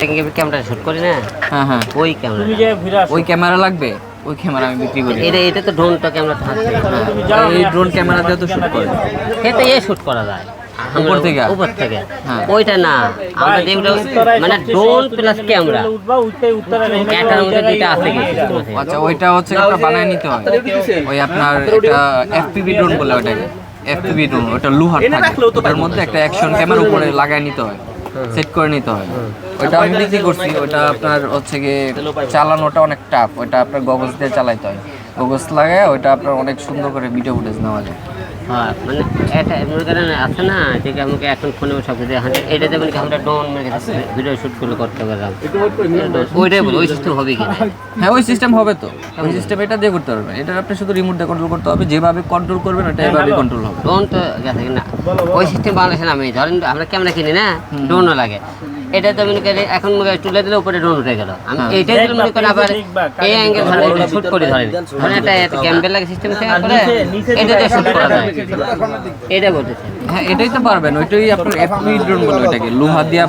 Camera shoot করি না। হ্যাঁ হ্যাঁ, ওই ক্যামেরা, ওই ক্যামেরা লাগবে, ওই ক্যামেরা আমি বিক্রি করি। এটা তো ড্রোন তো ক্যামেরা থাকে, এই ড্রোন ক্যামেরা দিয়ে তো শুট করে, এটা শুট করা যায় উপর থেকে। উপর থেকে হ্যাঁ। ওইটা না, আমরা যেগুলো মানে ড্রোন প্লাস ক্যামেরা একটার মধ্যে দুইটা আছে কি? আচ্ছা, ওইটা হচ্ছে আপনার বানায় নিতে হয়। ওই আপনার এটা এফপিভি ড্রোন বলে, ওটাকে এফপিভি ড্রোন। ওটা লোহার থাকে, ওটার মধ্যে একটা অ্যাকশন ক্যামেরা উপরে লাগায় নিতে হয়, সেট করে নিতে হয়। ওইটা আমি বিক্রি করছি। ওইটা আপনার হচ্ছে গিয়ে চালানোটা অনেক টাফ। ওইটা আপনার গগলস দিয়ে চালাইতে হয়। গগলস লাগায় ওইটা আপনার অনেক সুন্দর করে ভিডিও ফুটেজ নেওয়া যায়। হ্যাঁ, মানে এটা এমন কারণে আছে না যে আমাকে এখন ফোনে সব কিছু দেখাচ্ছে, এটা যেমন আমরা ড্রোন ভিডিও শুট করতে পারলাম, ওইটাই বলি, ওই সিস্টেম হবে কি? হ্যাঁ, ওই সিস্টেম হবে তো। ওই সিস্টেম এটা দিয়ে করতে পারবেন। এটা আপনি শুধু রিমোট দিয়ে কন্ট্রোল করতে হবে। যেভাবে কন্ট্রোল করবেন ওটা এভাবে কন্ট্রোল হবে। ড্রোন তো গেছে না, ওই সিস্টেম বাংলাদেশে আমি ধরেন আমরা ক্যামেরা কিনি না, ড্রোনও লাগে। এটা তো মনে করি এখন তুলে দিলে উপরে ড্রোন উঠে গেল। আমি এইটাই মনে করি আবার এই অ্যাঙ্গেল ধরে শুট করি, ধরেন একটা ক্যামেরা লাগে সিস্টেম থেকে করে এটা দিয়ে শুট করা যায়, এটা বলতেছে। হ্যাঁ, এটাই তো পারবেন। ওইটাই আপনার এফপিভি ড্রোন বলে, ওইটাকে লোহা দিয়া